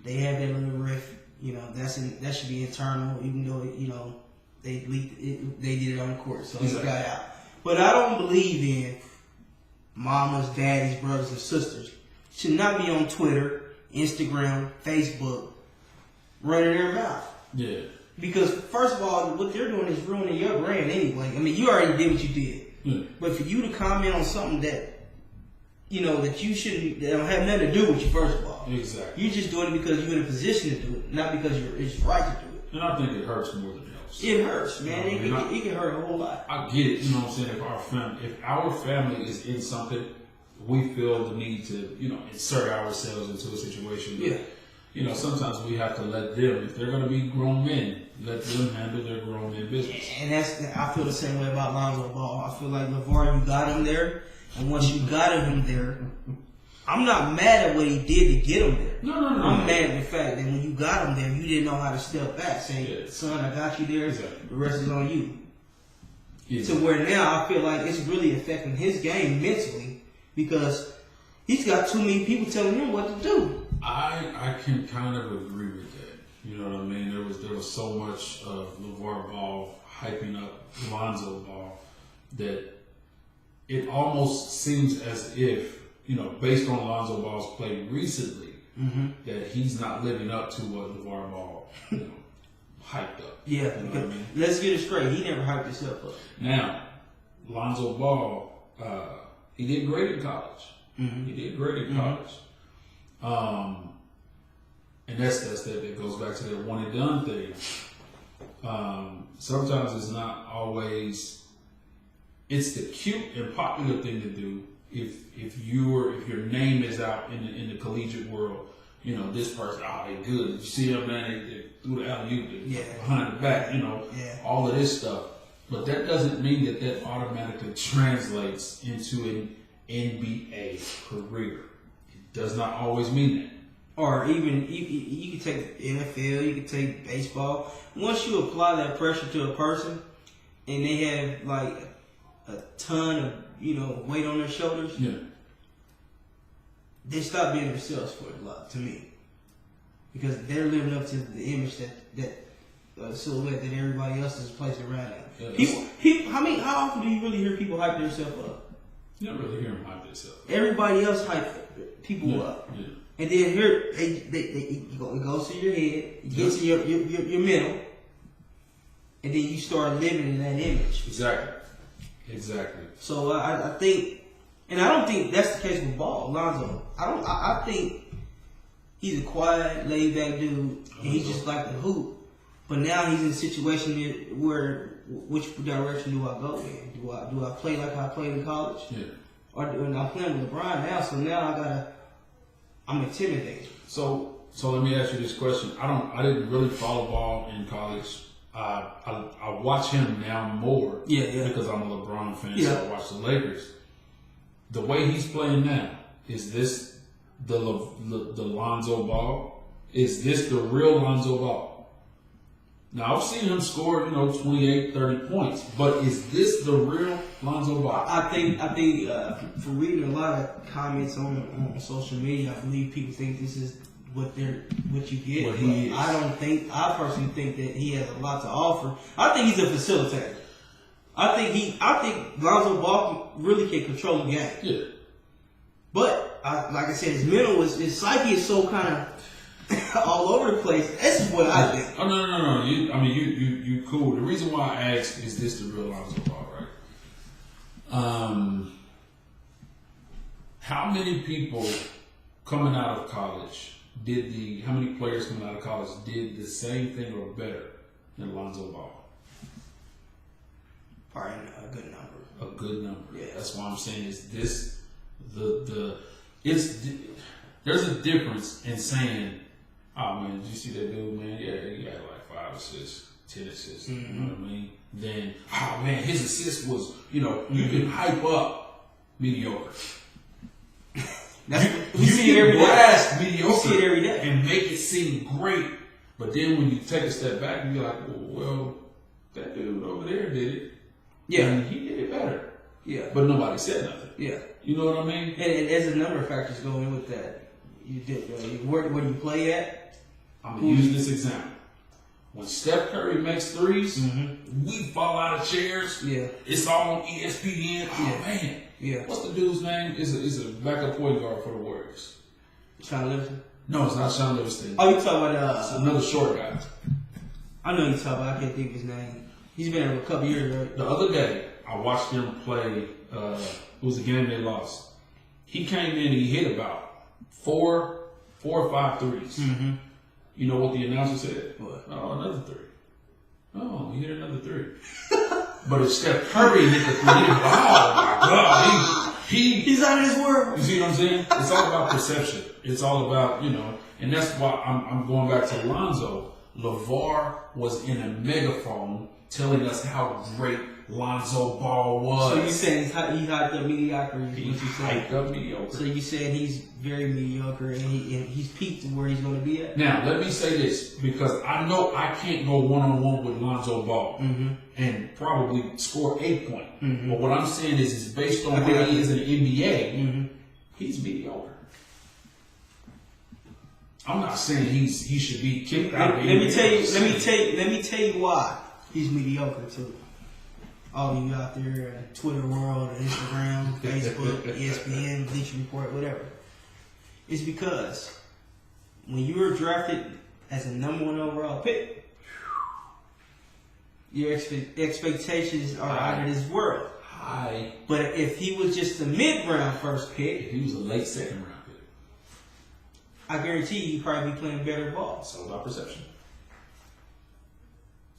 They have that little riff. You know, that should be internal, even though they leaked it, they did it on the court, so it got out. But I don't believe in mamas, daddies, brothers, and sisters should not be on Twitter, Instagram, Facebook, running their mouth. Yeah. Because first of all, what they're doing is ruining your brand anyway. I mean, you already did what you did. Yeah. But for you to comment on something that that you shouldn't, that don't have nothing to do with you, first of all. Exactly. You're just doing it because you're in a position to do it, not because it's right to do it. And I think it hurts more than it helps. It hurts, man. It can hurt a whole lot. I get it. You know what I'm saying? If our family is in something, we feel the need to, insert ourselves into a situation. But, Yeah. Sometimes we have to let them, if they're going to be grown men, let them handle their grown men business. And I feel the same way about Lonzo Ball. I feel like LeVar, you got him there. And once you got him there, I'm not mad at what he did to get him there. No. I'm mad at the fact that when you got him there, you didn't know how to step back. Say, son, I got you there. Exactly. The rest is on you. Yeah. To where now I feel like it's really affecting his game mentally because he's got too many people telling him what to do. I can kind of agree with that. You know what I mean? There was so much of LeVar Ball hyping up Lonzo Ball that it almost seems as if, based on Lonzo Ball's play recently, that he's not living up to what LeVar Ball, hyped up. Yeah, you know what I mean? Let's get it straight. He never hyped himself up. Now, Lonzo Ball, he did great in college. He did great in college. And that goes back to that one and done thing. Sometimes it's not always. It's the cute and popular thing to do if your name is out in the collegiate world. This person, they good. You see them, man, they threw the alley-oop, behind the back, all of this stuff. But that doesn't mean that automatically translates into an NBA career. It does not always mean that. Or even you can take NFL, you can take baseball. Once you apply that pressure to a person, and they have like a ton of weight on their shoulders, they stop being themselves for a lot to me, because they're living up to the image that silhouette that everybody else is placed around them. How often do you really hear people hype themselves up? You don't really hear them hype themselves up. Everybody else hype people up. Yeah. And then here, it goes to your head, it gets to your mental, and then you start living in that image. Exactly. So I think, and I don't think that's the case with Lonzo. I think he's a quiet, laid back dude, and he just like to hoop. But now he's in a situation where, which direction do I go in? Do I play like I played in college? Yeah. Or I'm playing with LeBron now, so now I'm intimidated. So let me ask you this question. I didn't really follow ball in college. I watch him now more because I'm a LeBron fan, so I watch the Lakers. The way he's playing now, is this the Lonzo Ball? Is this the real Lonzo Ball? Now, I've seen him score, 28, 30 points, but is this the real Lonzo Ball? I think from reading a lot of comments on social media, I believe people think this is what you get. What he is. I personally think that he has a lot to offer. I think he's a facilitator. I think Lonzo Ball really can control the game. Yeah. But like I said, his psyche is so kind of all over the place. This is what I think. Oh no. You cool. The reason why I asked, is this the real Lonzo Ball, right? How many people coming out of college how many players coming out of college did the same thing or better than Lonzo Ball? Probably a good number. A good number. Yeah. That's why I'm saying there's a difference in saying, oh man, did you see that dude, man? Yeah, he had like 5 assists, 10 assists. You know what I mean? Then, oh man, his assist was, you can hype up mediocre. We see it every day. Mediocre. We see it every day. And make it seem great. But then when you take a step back, you're like, well, that dude over there did it. Yeah. And he did it better. Yeah. But nobody said nothing. Yeah. You know what I mean? And there's a number of factors going with that. You did where do you play at? I'm going to use this example. When Steph Curry makes threes, we fall out of chairs. Yeah. It's all on ESPN. Oh, man. Yeah. What's the dude's name? Is a backup point guard for the Warriors. Sean Livingston? No, it's not Sean Livingston. Oh, you talking about it's another short guy. I know you talking about. I can't think of his name. He's been there for a couple years, right? The other day, I watched them play. It was a game they lost. He came in and he hit about 4 or 5 threes. Mm-hmm. You know what the announcer said? What? Oh, another 3. Oh, he hit another 3. But if Steph Curry hit the 3, oh my God, he's out of his world. You see what I'm saying? It's all about perception. It's all about, and that's why I'm going back to Lonzo. LeVar was in a megaphone telling us how great Lonzo Ball was. So you saying he hyped up mediocrity? He hyped up mediocre. So you said he's very mediocre and he's peaked to where he's going to be at? Now, let me say this, because I know I can't go one-on-one with Lonzo Ball and probably score 8 points. But what I'm saying is based on where he is in the NBA, he's mediocre. I'm not saying he should be kicked out of the NBA. Let me tell you why he's mediocre too. All you out there in Twitter world, Instagram, Facebook, ESPN, Bleacher Report, whatever. It's because when you were drafted as a number 1 overall pick, your expectations are out of this world. High. But if he was just a mid-round first pick, if he was a late second round pick, I guarantee you he'd probably be playing better ball. It's all about perception.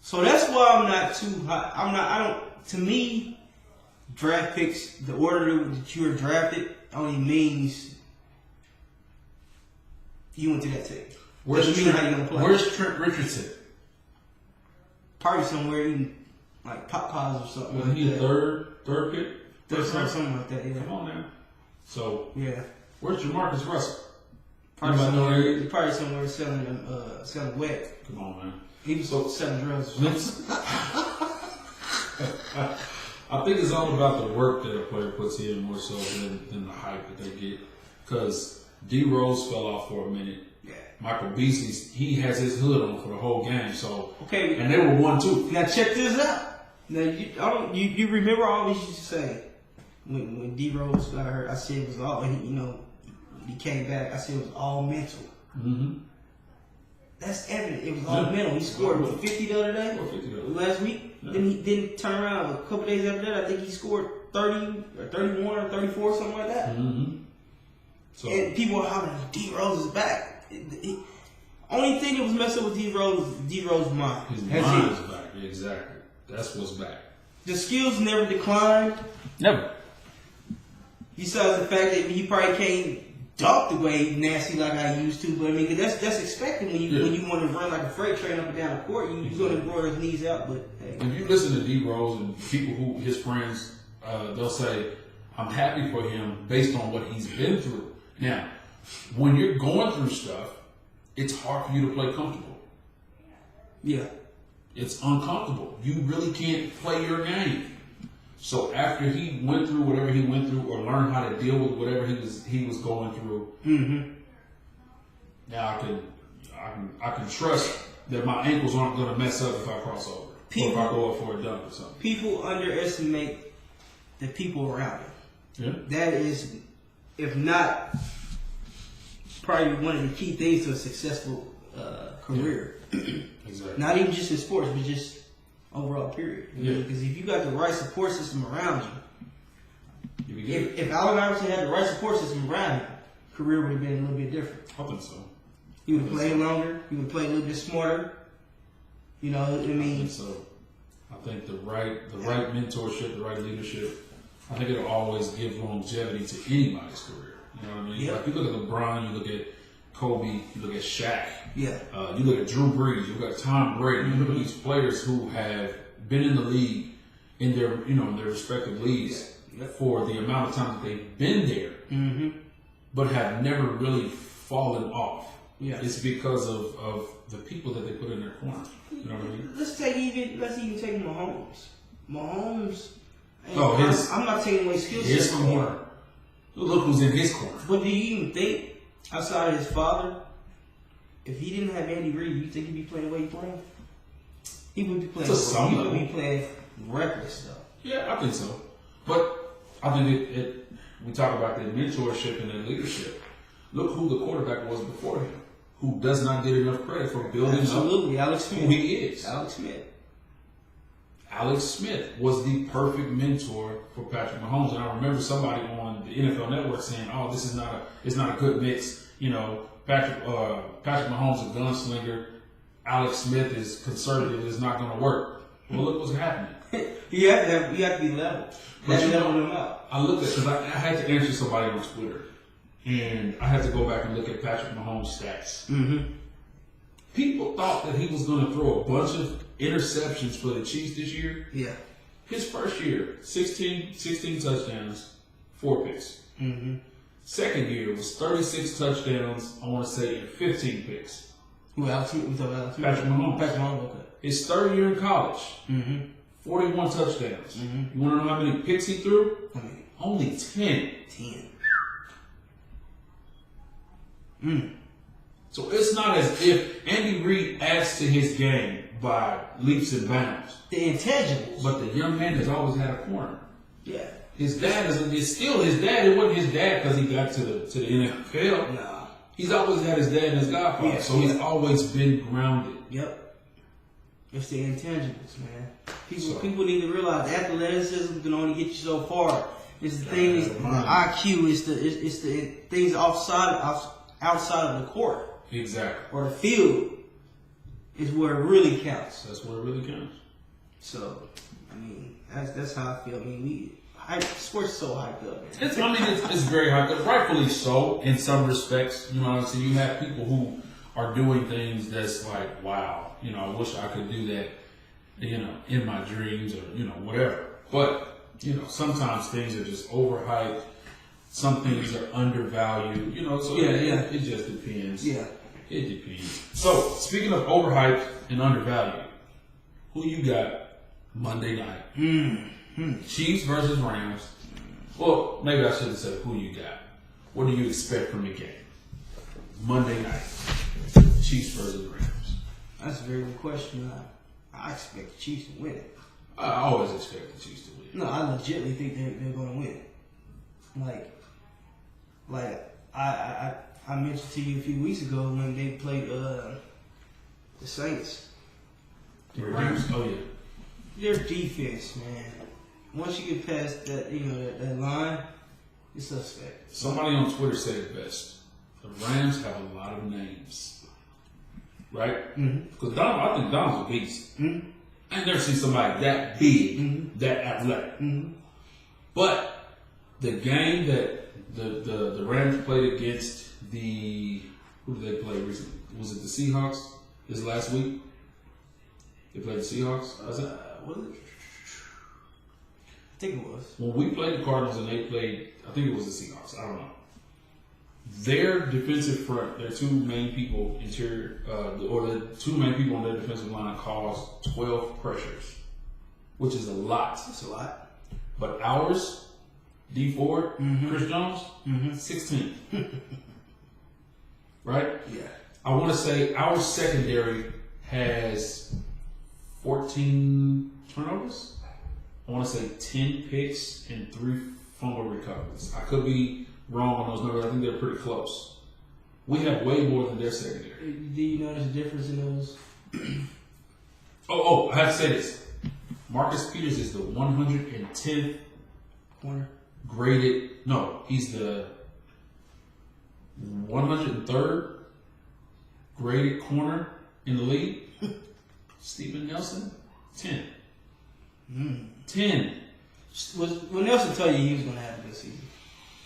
So that's why I'm not too high. To me, draft picks, the order that you were drafted only means you went to that team. Where's Trent Richardson? Probably somewhere eating like Pop Pies or something. Was he a third pick? Something like that, yeah. Come on now. So, yeah. Where's Jamarcus Russell? Probably somewhere selling wet. Come on, man. He was selling drugs. I think it's all about the work that a player puts in more so than the hype that they get. Because D Rose fell off for a minute. Yeah. Michael Beasley, he has his hood on for the whole game. So okay, and they were 1-2. Now check this out. Now you remember I always used to say when D Rose got hurt, I said it was all he came back. I said it was all mental. Mm-hmm. That's evident. It was all mental. He scored 50 the other day, last week. Yeah. Then he didn't turn around a couple days after that. I think he scored 30 or 31 or 34, something like that. Mm-hmm. So, and people are hollering, D Rose is back. Only thing that was messed up with D Rose's mind. His mind is back. Exactly. That's what's back. The skills never declined. Never. Besides the fact that he probably can't dunk the way nasty like I used to, but I mean, cause that's expected when you want to run like a freight train up and down the court. You're going to grow his knees out. But hey. If you listen to D Rose and people who his friends, they'll say, "I'm happy for him based on what he's been through." Now, when you're going through stuff, it's hard for you to play comfortable. Yeah, it's uncomfortable. You really can't play your game. So after he went through whatever he went through, or learned how to deal with whatever he was going through, now I can trust that my ankles aren't going to mess up if I cross over, or if I go up for a dunk or something. People underestimate the people around him. Yeah, that is, if not, probably one of the key things to a successful career. Yeah. Exactly. Not even just in sports, but just overall, period. Yeah. Because if you got the right support system around you, If Allen Iverson had the right support system around him, career would have been a little bit different. I think so. He would have played longer. He would have played a little bit smarter. You know, I mean. I think so. I think the right mentorship, the right leadership, I think it'll always give longevity to anybody's career. You know what I mean? Yeah. Like you look at LeBron, you look at Kobe, you look at Shaq. Yeah. You look at Drew Brees, you look at Tom Brady. You look at these players who have been in the league in their respective leagues for the amount of time that they've been there, but have never really fallen off. Yeah. It's because of the people that they put in their corner. You know what I mean? Let's even take Mahomes. I'm not taking away skill His set from him. corner. Look who's in his corner. But do you even think, outside of his father, if he didn't have Andy Reid, you think he'd be playing the way he's playing? He would be playing. He would be playing reckless stuff. Yeah, I think so. But I think we talk about the mentorship and the leadership. Look who the quarterback was before him, who does not get enough credit for building Absolutely. up Alex Smith. who he is. Alex Smith. Alex Smith was the perfect mentor for Patrick Mahomes, and I remember somebody on the NFL Network saying, "Oh, this is not a good mix." You know, Patrick Mahomes is a gunslinger. Alex Smith is conservative. It's not going to work. Well, look what's happening. you have to be level. But you level know, them out. I looked at because I had to answer somebody on Twitter, and I had to go back and look at Patrick Mahomes' stats. People thought that he was going to throw a bunch of interceptions for the Chiefs this year. Yeah. His first year, 16 touchdowns, 4 picks. Second year was 36 touchdowns, I want to say, and 15 picks. Who else? We talking about Alex Smith? Patrick Mahomes. Patrick Mahomes, okay. His third year in college, 41 touchdowns. You want to know how many picks he threw? How many? Only 10. 10. So it's not as if Andy Reid adds to his game by leaps and bounds. The intangibles. But the young man has always had a corner. Yeah. His dad is still his dad. It wasn't his dad because he got to the NFL. Nah. He's always had his dad and his godfather. Yeah, so he's always been grounded. Yep. It's the intangibles, man. People need to realize athleticism can only get you so far. It's the things, the IQ, it's the things outside of the court. Exactly. Or the field is where it really counts. That's where it really counts. So, I mean, that's how I feel. I mean, sports is so hyped up. It's very hyped up, rightfully so in some respects. You know what I'm saying? You have people who are doing things that's like, wow, I wish I could do that, in my dreams or, whatever. But, sometimes things are just overhyped. Some things are undervalued, so it just depends. Yeah. It depends. So, speaking of overhyped and undervalued, who you got Monday night? Chiefs versus Rams. Well, maybe I should have said who you got. What do you expect from the game? Monday night, Chiefs versus Rams. That's a very good question. I expect the Chiefs to win it. I always expect the Chiefs to win. No, I legitimately think they're going to win. Like I mentioned to you a few weeks ago when they played the Saints. The Rams? Oh yeah. Their defense, man. Once you get past that, that line, it's suspect. Somebody on Twitter said it best. The Rams have a lot of names, right? Because I think Donald's a beast. I never seen somebody that big, that athletic. But the game that the Rams played against who did they play recently? Was it the Seahawks this last week? They played the Seahawks? Was it? Was it? I think it was. When we played the Cardinals and they played, I think it was the Seahawks. I don't know. Their defensive front, their two main people the two main people on their defensive line caused 12 pressures, which is a lot. That's a lot. But ours, D Ford, Chris Jones, 16. Right? Yeah. I want to say our secondary has 14 turnovers. I want to say 10 picks and 3 fumble recoveries. I could be wrong on those numbers. I think they're pretty close. We have way more than their secondary. Do you notice a difference in those? I have to say this. Marcus Peters is the 110th corner. graded. No, he's the 103rd graded corner in the league. Stephen Nelson, 10. 10. When Nelson told you he was going to have a good season,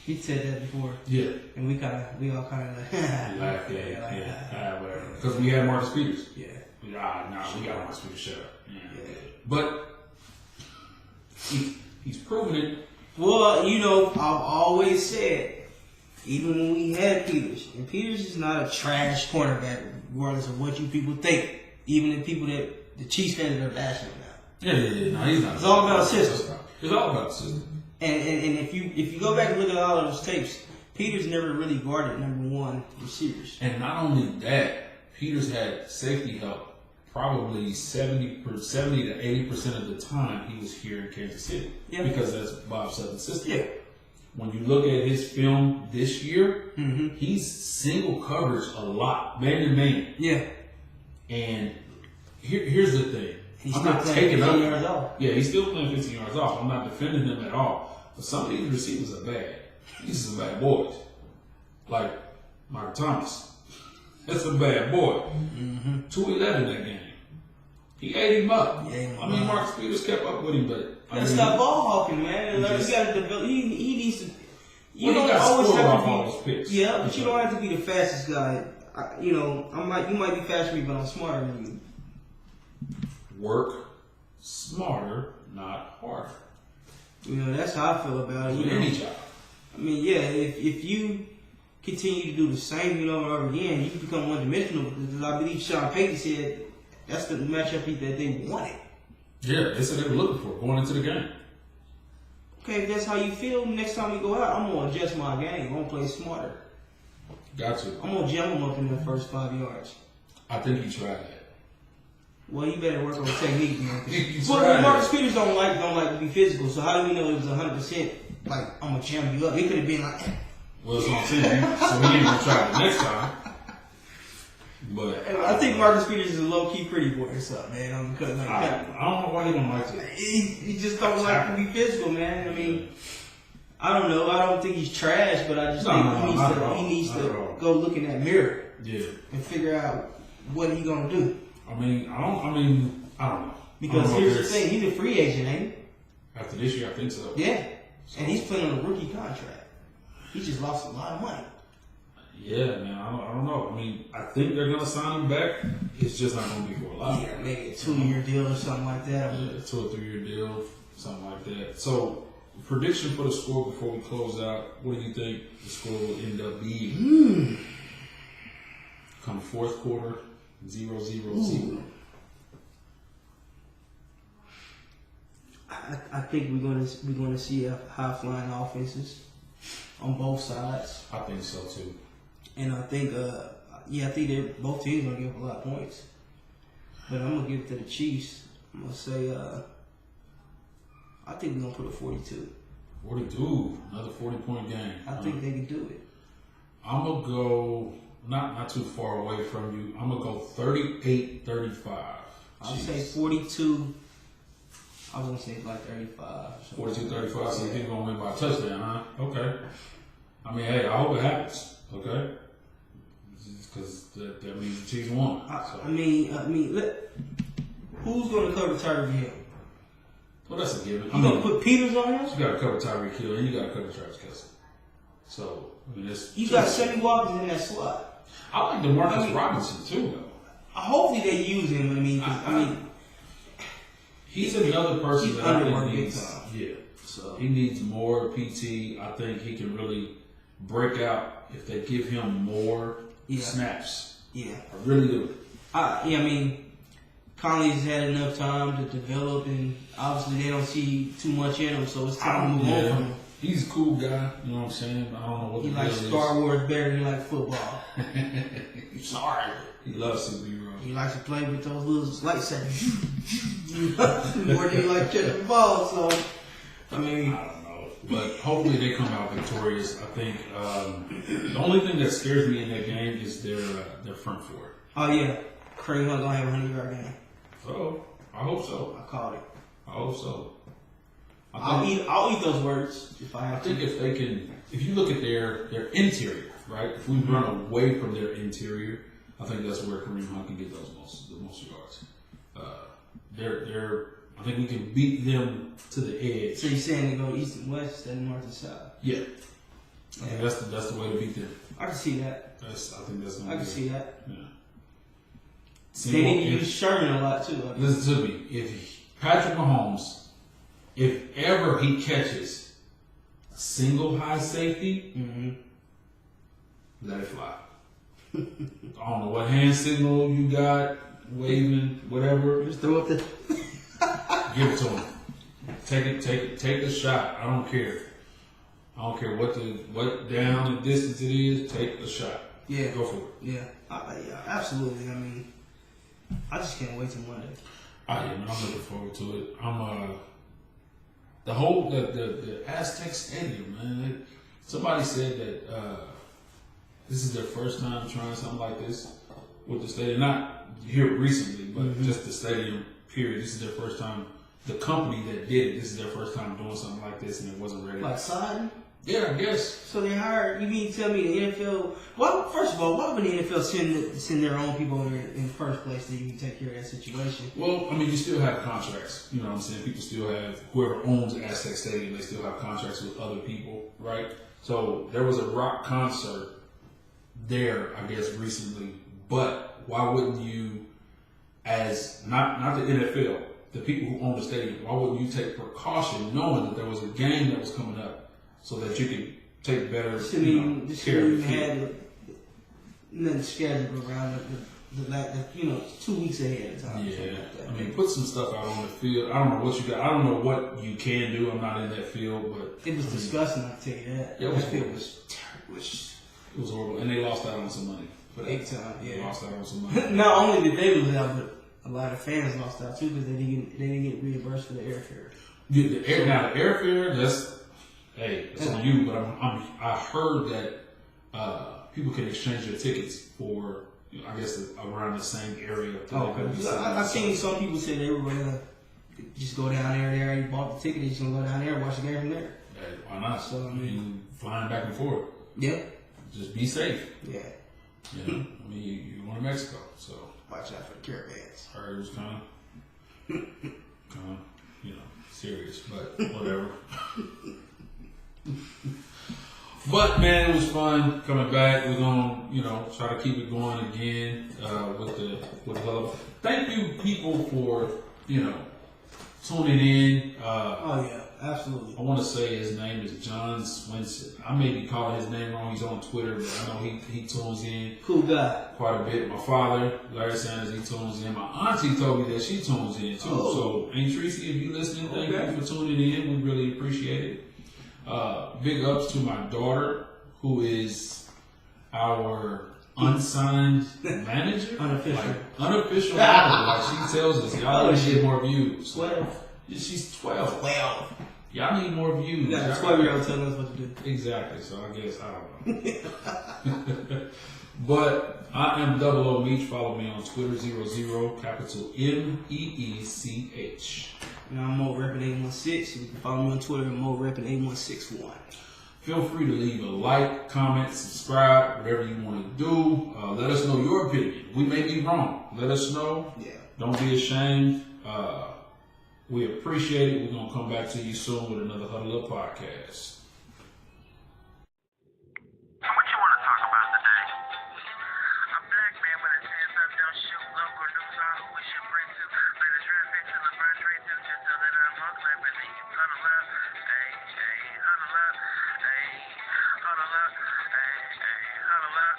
he said that before. Yeah. And we all kind of like, laugh, whatever. Because we had Marcus Peters. Yeah. We got Marcus Peters. Shut up. Yeah. But he's proven it. Well, you know, I've always said, even when we had Peters, and Peters is not a trash cornerback, regardless of what you people think. Even the people that the Chiefs fans are bashing him now. Yeah. No, he's not. It's all about system. It's all about system. And if you go back and look at all of those tapes, Peters never really guarded number one receivers. And not only that, Peters had safety help probably 70 to 80% of the time he was here in Kansas City. Yeah. Because that's Bob Sutton's system. Yeah. When you look at his film this year, he's single coverage a lot, man to man. Yeah. And here's the thing. He's I'm still not playing taking 15 up. yards off. Yeah, he's still playing 15 yards off. I'm not defending him at all. But some of these receivers are bad. These are some bad boys. Like Mark Thomas. That's a bad boy. 211 that game. He ate him up. Yeah, I mean, Marcus Peters kept up with him, but You gotta stop ball hawking, man. Like, you gotta develop. He needs to. You Well, he don't got always spoiled have off to all be. those picks. Yeah, but you don't have to be the fastest guy. You might be faster than me, but I'm smarter than you. Work smarter, not harder. You know, that's how I feel about it. In any job. I mean, yeah, if you continue to do the same thing over and over again, you can become one-dimensional. Because I believe Sean Payton said that's the matchup that they wanted. Yeah, they said they were looking for going into the game. Okay, if that's how you feel, next time we go out, I'm going to adjust my game. I'm going to play smarter. Gotcha. I'm going to jam him up in the first 5 yards. I think he tried that. Well, you better work on the technique, man. He Well, tried Marcus it. Peters don't like to be physical, so how do we know it was 100%? Like, I'm going to jam you up. It could have been like, Well, that's what I'm saying. So we ain't gonna try it next time. But I think Marcus Peters is a low-key pretty boy or something, man. I don't know why he don't like it. He just don't like to be physical, man. I mean, I don't know. I don't think he's trash, but I just think he needs to go look in that mirror and figure out what he gonna do. I don't know. Because here's the thing: he's a free agent, ain't he? After this year, I think so. Yeah, and he's playing on a rookie contract. He just lost a lot of money. Yeah, man. I don't know. I mean, I think they're gonna sign him back. It's just not gonna be for a lot. Yeah, maybe a 2-year deal or something like that. Yeah, 2 or 3 year deal, something like that. So, prediction for the score before we close out. What do you think the score will end up being? Come fourth quarter, 0-0-0. I think we're gonna see high flying offenses on both sides. I think so too. And I think, I think both teams gonna give up a lot of points. But I'm gonna give it to the Chiefs. I'm gonna say, I think we're gonna put a 42. 42, another 40-point game. I think they can do it. I'm gonna go not too far away from you. I'm gonna go 38-35. I'll say 42. I was gonna say like 35. 42-35. So you think you're gonna win by a touchdown, huh? Okay. I mean, hey, I hope it happens. Okay. Because that means the Chiefs won. So. I mean, who's gonna cover Tyreek Hill? Well, that's a given. You gonna put Peters on him? You got to cover Tyreek Hill and you got to cover Travis Kelce. So, I mean, you got Sammy Watkins in that slot. I like DeMarcus Robinson too, though. Hopefully they use him. I mean, he's another person that I think needs. Yeah. So he needs more PT. I think he can really break out if they give him more snaps. Yeah. I really do. I mean, Conley's had enough time to develop, and obviously they don't see too much in him, so it's time to move on from him. He's a cool guy, you know what I'm saying? I don't know what he likes Star Wars better than he likes football. Sorry. He loves superheroes. He likes to play with those little lightsabers. More than he likes catching the ball, so, I mean. I don't know. But hopefully they come out victorious. I think the only thing that scares me in that game is their front four. Oh, yeah. Kareem Hunt gonna have a 100-yard game. So, I hope so. I called it. I hope so. I'll eat those words if I have to. I think if they can, if you look at their interior, right? If we run away from their interior, I think that's where Kareem Hunt can get the most yards. I think we can beat them to the edge. So you're saying they go east and west instead of north and south? Yeah. I think that's the way to beat them. I can see that. I think that's. I can see that. Yeah. They need to use Sherman a lot too. Listen to me. If Patrick Mahomes, if ever he catches a single high safety, let it fly. I don't know what hand signal you got, waving, whatever. Just throw up the. Give it to him. Take the shot. I don't care. I don't care what down the distance it is. Take the shot. Yeah. Go for it. Yeah. Yeah. Absolutely. I mean, I just can't wait till Monday. I'm looking forward to it. The Aztec Stadium, man. Somebody said that this is their first time trying something like this with the stadium. Not here recently, but just the stadium. Period. This is their first time. The company that did it, this is their first time doing something like this, and it wasn't ready. Like Sodden? Yeah, I guess. So they hired. You mean to tell me the NFL? Well, first of all, why would the NFL send their own people in the first place that you can take care of that situation? Well, I mean, you still have contracts. You know what I'm saying? People still have whoever owns Aztec Stadium. They still have contracts with other people, right? So there was a rock concert there, I guess, recently. But why wouldn't you, as not the NFL, the people who own the stadium, why wouldn't you take precaution knowing that there was a game that was coming up so that you could take better care of the field? Had nothing scheduled around the 2 weeks ahead of time. Yeah, I mean, put some stuff out on the field. I don't know what you got. I don't know what you can do. I'm not in that field, but it was disgusting. I tell you that. Yeah, that field was terrible. It was horrible, and they lost out on some money. Big time, yeah. They lost out on some money. Not only did they lose out, but a lot of fans lost out too because they didn't get reimbursed for the airfare. Now the airfare, it's on you. But I heard that people can exchange their tickets for, I guess, around the same area. I've seen some people say they were gonna just go down there. They already bought the ticket. They're just gonna go down there and watch the game from there. Hey, why not? So I mean, flying back and forth. Yep. Just be safe. Yeah. I mean, you're going to Mexico, so watch out for the caravans. I heard it was kind of, serious, but whatever. But man, it was fun coming back. We're gonna, try to keep it going again with the Huddle Up. Thank you, people, for tuning in. Oh yeah, absolutely. I want to say his name is John Swinson. I may be calling his name wrong. He's on Twitter, but I know he tunes in. Cool guy. Quite a bit. My father, Larry Sanders, he tunes in. My auntie told me that she tunes in too. Oh. So, Aunt Tracy, if you listening, thank you for tuning in. We really appreciate it. Big ups to my daughter, who is our unsigned manager. Unofficial. Unofficial manager. Like she tells us, y'all need to get more views. 12. Yeah, she's 12. 12. Y'all need more views. You got a 12-year-old telling us what to do. Exactly. So I guess I don't know. But I am Double O Meech. Follow me on Twitter, 00, capital MEECH. And I'm Mo Reppin' 816. You can follow me on Twitter at Mo Reppin' 8161. Feel free to leave a like, comment, subscribe, whatever you want to do. Let us know your opinion. We may be wrong. Let us know. Yeah. Don't be ashamed. We appreciate it. We're going to come back to you soon with another Huddle Up Podcast. Huddle up,